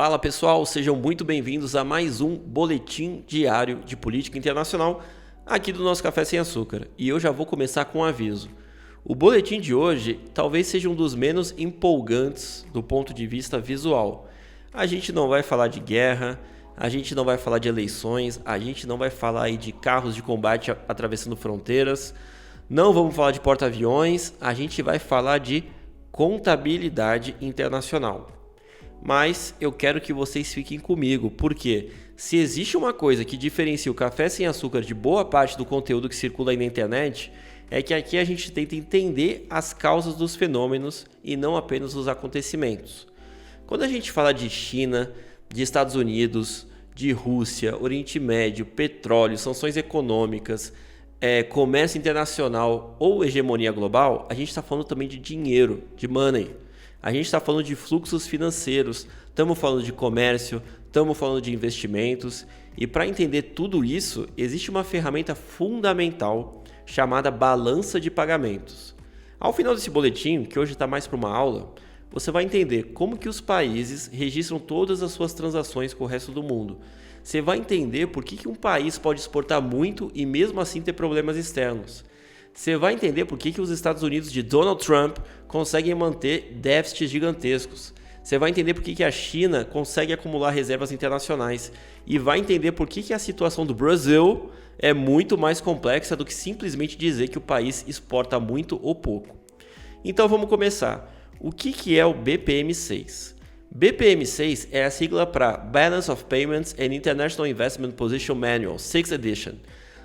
Fala pessoal, sejam muito bem-vindos a mais um boletim diário de política internacional aqui do nosso Café Sem Açúcar. E eu já vou começar com um aviso. O boletim de hoje talvez seja um dos menos empolgantes do ponto de vista visual. A gente não vai falar de guerra, a gente não vai falar de eleições, a gente não vai falar aí de carros de combate atravessando fronteiras, não vamos falar de porta-aviões, a gente vai falar de contabilidade internacional. Mas eu quero que vocês fiquem comigo, porque se existe uma coisa que diferencia o Café Sem Açúcar de boa parte do conteúdo que circula aí na internet, é que aqui a gente tenta entender as causas dos fenômenos e não apenas os acontecimentos. Quando a gente fala de China, de Estados Unidos, de Rússia, Oriente Médio, petróleo, sanções econômicas, comércio internacional ou hegemonia global, a gente está falando também de dinheiro, de money. A gente está falando de fluxos financeiros, estamos falando de comércio, estamos falando de investimentos. E para entender tudo isso, existe uma ferramenta fundamental chamada balança de pagamentos. Ao final desse boletim, que hoje está mais para uma aula, você vai entender como que os países registram todas as suas transações com o resto do mundo. Você vai entender por que um país pode exportar muito e mesmo assim ter problemas externos. Você vai entender por que os Estados Unidos de Donald Trump conseguem manter déficits gigantescos. Você vai entender por que a China consegue acumular reservas internacionais. E vai entender por que a situação do Brasil é muito mais complexa do que simplesmente dizer que o país exporta muito ou pouco. Então vamos começar. O que é o BPM6? BPM6 é a sigla para Balance of Payments and International Investment Position Manual, 6th Edition.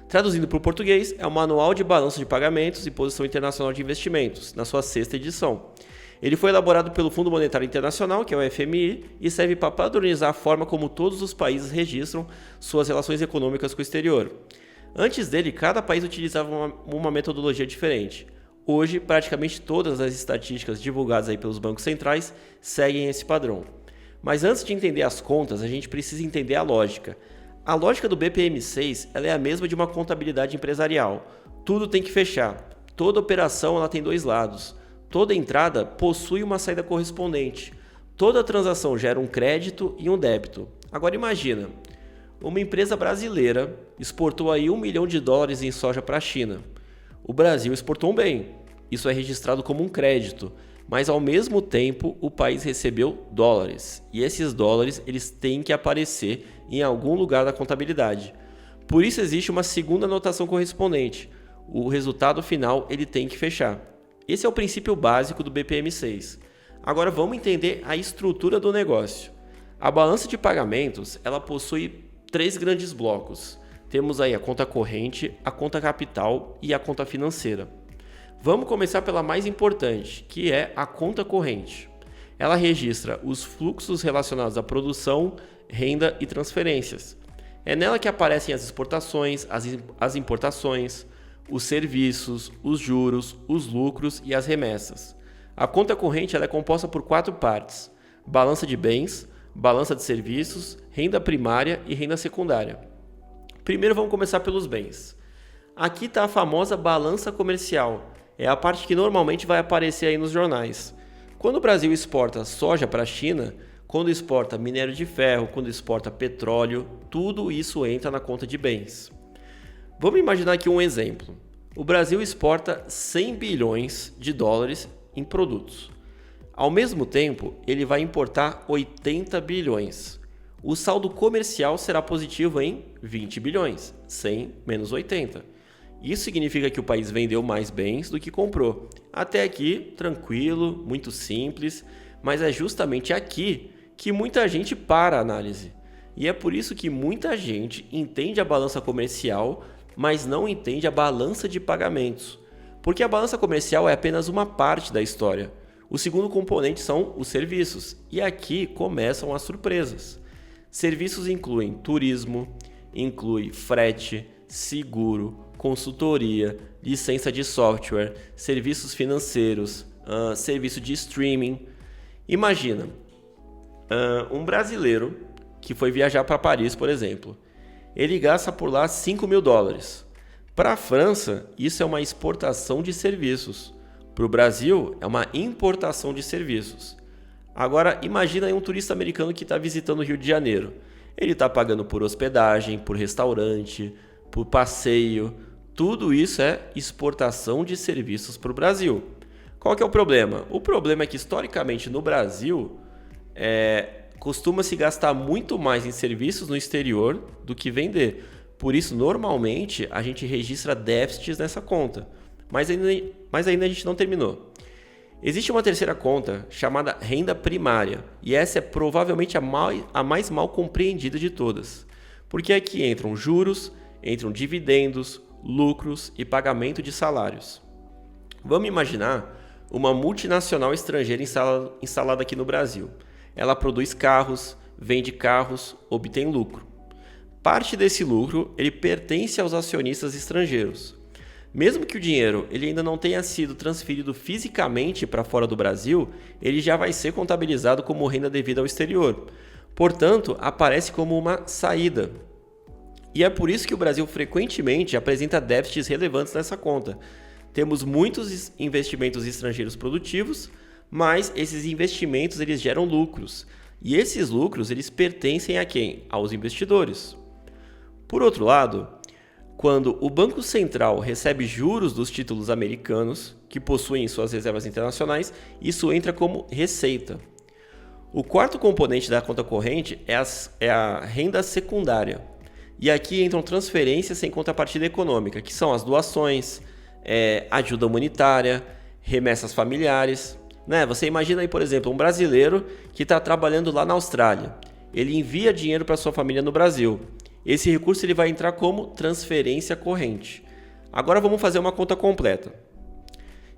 Traduzindo para o português, é o Manual de Balanço de Pagamentos e Posição Internacional de Investimentos, na sua 6ª edição. Ele foi elaborado pelo Fundo Monetário Internacional, que é o FMI, e serve para padronizar a forma como todos os países registram suas relações econômicas com o exterior. Antes dele, cada país utilizava uma metodologia diferente. Hoje, praticamente todas as estatísticas divulgadas aí pelos bancos centrais seguem esse padrão. Mas antes de entender as contas, a gente precisa entender a lógica. A lógica do BPM6 ela é a mesma de uma contabilidade empresarial. Tudo tem que fechar. Toda operação ela tem dois lados. Toda entrada possui uma saída correspondente. Toda transação gera um crédito e um débito. Agora imagina, uma empresa brasileira exportou aí $1 milhão em soja para a China. O Brasil exportou um bem. Isso é registrado como um crédito. Mas ao mesmo tempo o país recebeu dólares. E esses dólares eles têm que aparecer em algum lugar da contabilidade. Por isso existe uma segunda anotação correspondente. O resultado final ele tem que fechar. Esse é o princípio básico do BPM6. Agora vamos entender a estrutura do negócio. A balança de pagamentos ela possui 3 grandes blocos. Temos aí a conta corrente, a conta capital e a conta financeira. Vamos começar pela mais importante, que é a conta corrente. Ela registra os fluxos relacionados à produção, renda e transferências. É nela que aparecem as exportações, as importações, os serviços, os juros, os lucros e as remessas. A conta corrente ela é composta por 4 partes: balança de bens, balança de serviços, renda primária e renda secundária. Primeiro vamos começar pelos bens. Aqui está a famosa balança comercial. É a parte que normalmente vai aparecer aí nos jornais. Quando o Brasil exporta soja para a China, quando exporta minério de ferro, quando exporta petróleo, tudo isso entra na conta de bens. Vamos imaginar aqui um exemplo. O Brasil exporta $100 bilhões em produtos. Ao mesmo tempo, ele vai importar 80 bilhões. O saldo comercial será positivo em 20 bilhões, 100 menos 80. Isso significa que o país vendeu mais bens do que comprou. Até aqui, tranquilo, muito simples, mas é justamente aqui que muita gente para a análise. E é por isso que muita gente entende a balança comercial, mas não entende a balança de pagamentos. Porque a balança comercial é apenas uma parte da história. O segundo componente são os serviços. E aqui começam as surpresas. Serviços incluem turismo, inclui frete, seguro, consultoria, licença de software, serviços financeiros, serviço de streaming. Imagina, um brasileiro que foi viajar para Paris, por exemplo. Ele gasta por lá $5 mil. Para a França, isso é uma exportação de serviços. Para o Brasil, é uma importação de serviços. Agora, imagina aí um turista americano que está visitando o Rio de Janeiro. Ele está pagando por hospedagem, por restaurante, por passeio. Tudo isso é exportação de serviços para o Brasil. Qual que é o problema? O problema é que, historicamente, no Brasil, costuma-se gastar muito mais em serviços no exterior do que vender. Por isso, normalmente, a gente registra déficits nessa conta. Mas ainda a gente não terminou. Existe uma terceira conta chamada renda primária, e essa é provavelmente a mais mal compreendida de todas, porque aqui entram juros, entram dividendos, lucros e pagamento de salários. Vamos imaginar uma multinacional estrangeira instalada aqui no Brasil. Ela produz carros, vende carros, obtém lucro. Parte desse lucro ele pertence aos acionistas estrangeiros. Mesmo que o dinheiro ele ainda não tenha sido transferido fisicamente para fora do Brasil, ele já vai ser contabilizado como renda devida ao exterior. Portanto, aparece como uma saída. E é por isso que o Brasil frequentemente apresenta déficits relevantes nessa conta. Temos muitos investimentos estrangeiros produtivos, mas esses investimentos eles geram lucros. E esses lucros eles pertencem a quem? Aos investidores. Por outro lado, quando o Banco Central recebe juros dos títulos americanos, que possuem suas reservas internacionais, isso entra como receita. O quarto componente da conta corrente é a renda secundária. E aqui entram transferências sem contrapartida econômica, que são as doações, ajuda humanitária, remessas familiares. Você imagina aí, por exemplo, um brasileiro que está trabalhando lá na Austrália. Ele envia dinheiro para sua família no Brasil. Esse recurso ele vai entrar como transferência corrente. Agora vamos fazer uma conta completa.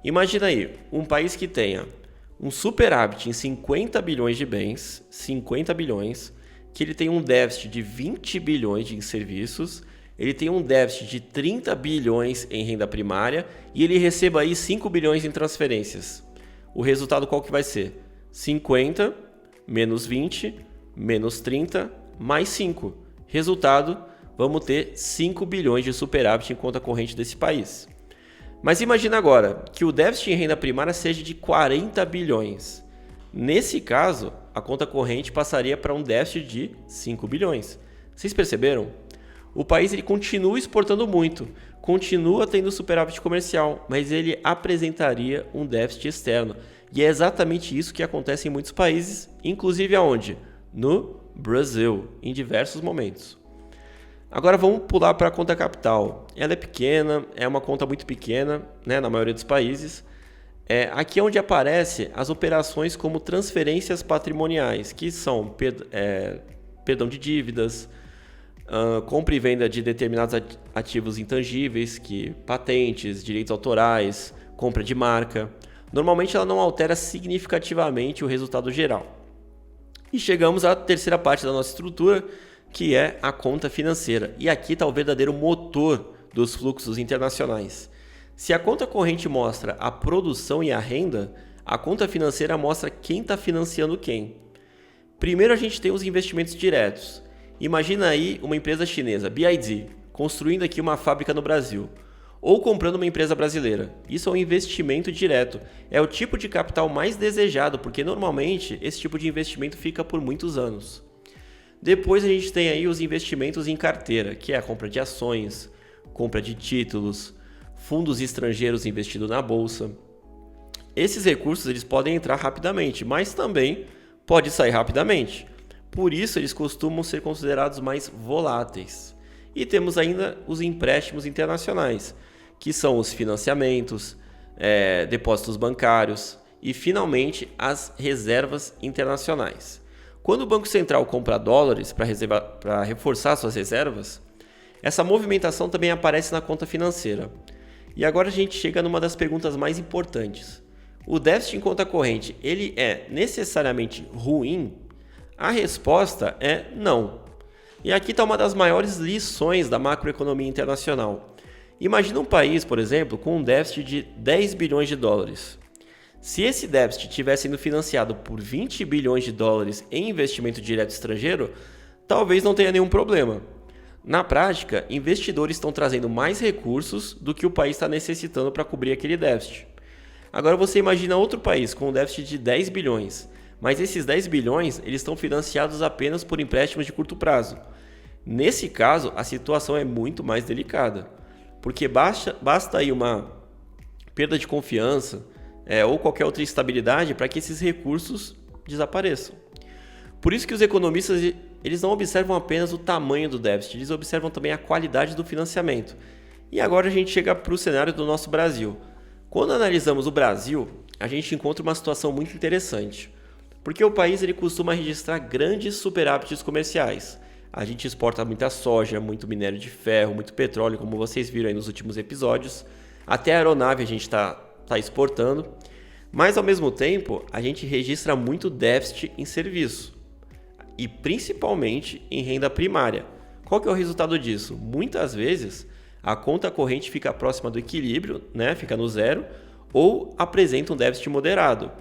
Imagina aí, um país que tenha um superávit em 50 bilhões de bens, 50 bilhões, que ele tem um déficit de 20 bilhões em serviços, ele tem um déficit de 30 bilhões em renda primária e ele receba aí 5 bilhões em transferências. O resultado qual que vai ser? 50 menos 20 menos 30 mais 5. Resultado, vamos ter 5 bilhões de superávit em conta corrente desse país. Mas imagina agora que o déficit em renda primária seja de 40 bilhões. Nesse caso, a conta corrente passaria para um déficit de 5 bilhões. Vocês perceberam? O país ele continua exportando muito, continua tendo superávit comercial, mas ele apresentaria um déficit externo. E é exatamente isso que acontece em muitos países, inclusive aonde? No Brasil, em diversos momentos. Agora vamos pular para a conta capital. Ela é pequena, é uma conta muito pequena, na maioria dos países. Aqui é onde aparecem as operações como transferências patrimoniais, que são perdão de dívidas, compra e venda de determinados ativos intangíveis, que patentes, direitos autorais, compra de marca. Normalmente ela não altera significativamente o resultado geral. E chegamos à terceira parte da nossa estrutura, que é a conta financeira. E aqui está o verdadeiro motor dos fluxos internacionais. Se a conta corrente mostra a produção e a renda, a conta financeira mostra quem está financiando quem. Primeiro a gente tem os investimentos diretos. Imagina aí uma empresa chinesa, BYD, construindo aqui uma fábrica no Brasil. Ou comprando uma empresa brasileira. Isso é um investimento direto. É o tipo de capital mais desejado, porque normalmente esse tipo de investimento fica por muitos anos. Depois a gente tem aí os investimentos em carteira, que é a compra de ações, compra de títulos, fundos estrangeiros investidos na bolsa. Esses recursos eles podem entrar rapidamente, mas também pode sair rapidamente. Por isso eles costumam ser considerados mais voláteis. E temos ainda os empréstimos internacionais, que são os financiamentos, depósitos bancários e, finalmente, as reservas internacionais. Quando o Banco Central compra dólares para reforçar suas reservas, essa movimentação também aparece na conta financeira. E agora a gente chega numa das perguntas mais importantes. O déficit em conta corrente, ele é necessariamente ruim? A resposta é não. E aqui está uma das maiores lições da macroeconomia internacional. Imagina um país, por exemplo, com um déficit de 10 bilhões de dólares. Se esse déficit tivesse sido financiado por 20 bilhões de dólares em investimento direto estrangeiro, talvez não tenha nenhum problema. Na prática, investidores estão trazendo mais recursos do que o país está necessitando para cobrir aquele déficit. Agora você imagina outro país com um déficit de 10 bilhões, Mas esses 10 bilhões eles estão financiados apenas por empréstimos de curto prazo. Nesse caso, a situação é muito mais delicada, porque basta aí uma perda de confiança ou qualquer outra instabilidade para que esses recursos desapareçam. Por isso que os economistas eles não observam apenas o tamanho do déficit, eles observam também a qualidade do financiamento. E agora a gente chega para o cenário do nosso Brasil. Quando analisamos o Brasil, a gente encontra uma situação muito interessante, porque o país ele costuma registrar grandes superávites comerciais. A gente exporta muita soja, muito minério de ferro, muito petróleo, como vocês viram aí nos últimos episódios. Até a aeronave a gente está exportando. Mas ao mesmo tempo, a gente registra muito déficit em serviço. E principalmente em renda primária. Qual que é o resultado disso? Muitas vezes a conta corrente fica próxima do equilíbrio, né? Fica no zero, ou apresenta um déficit moderado.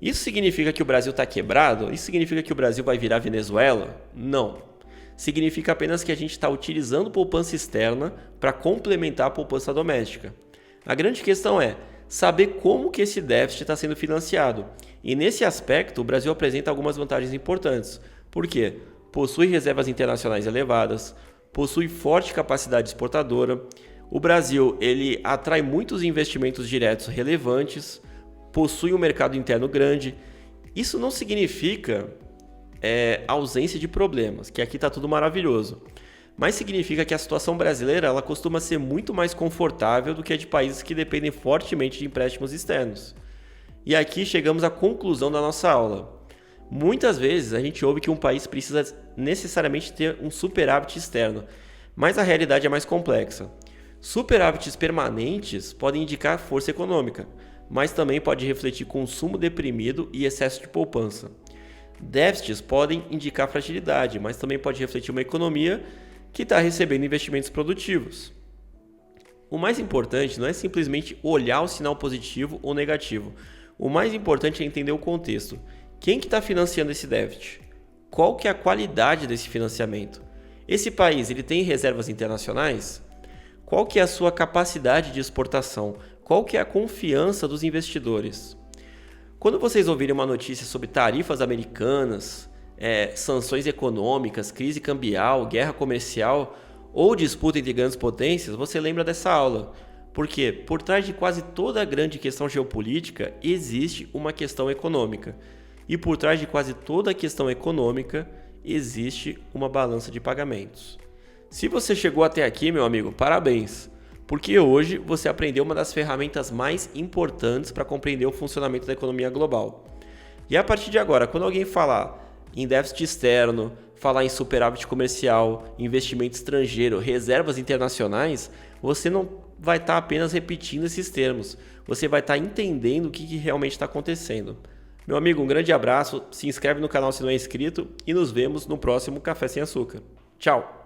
Isso significa que o Brasil está quebrado? Isso significa que o Brasil vai virar Venezuela? Não. Significa apenas que a gente está utilizando poupança externa para complementar a poupança doméstica. A grande questão é saber como que esse déficit está sendo financiado. E nesse aspecto, o Brasil apresenta algumas vantagens importantes. Por quê? Possui reservas internacionais elevadas, possui forte capacidade exportadora. O Brasil ele atrai muitos investimentos diretos relevantes, possui um mercado interno grande. Isso não significa ausência de problemas, que aqui está tudo maravilhoso. Mas significa que a situação brasileira ela costuma ser muito mais confortável do que a de países que dependem fortemente de empréstimos externos. E aqui chegamos à conclusão da nossa aula. Muitas vezes a gente ouve que um país precisa necessariamente ter um superávit externo, mas a realidade é mais complexa. Superávites permanentes podem indicar força econômica, mas também pode refletir consumo deprimido e excesso de poupança. Déficits podem indicar fragilidade, mas também pode refletir uma economia que está recebendo investimentos produtivos. O mais importante não é simplesmente olhar o sinal positivo ou negativo. O mais importante é entender o contexto. Quem que está financiando esse déficit? Qual que é a qualidade desse financiamento? Esse país ele tem reservas internacionais? Qual que é a sua capacidade de exportação? Qual que é a confiança dos investidores? Quando vocês ouvirem uma notícia sobre tarifas americanas, sanções econômicas, crise cambial, guerra comercial ou disputa entre grandes potências, você lembra dessa aula. Porque por trás de quase toda a grande questão geopolítica existe uma questão econômica. E por trás de quase toda a questão econômica existe uma balança de pagamentos. Se você chegou até aqui, meu amigo, parabéns! Porque hoje você aprendeu uma das ferramentas mais importantes para compreender o funcionamento da economia global. E a partir de agora, quando alguém falar em déficit externo, falar em superávit comercial, investimento estrangeiro, reservas internacionais, você não vai estar apenas repetindo esses termos, você vai estar entendendo o que realmente está acontecendo. Meu amigo, um grande abraço, se inscreve no canal se não é inscrito e nos vemos no próximo Café Sem Açúcar. Tchau!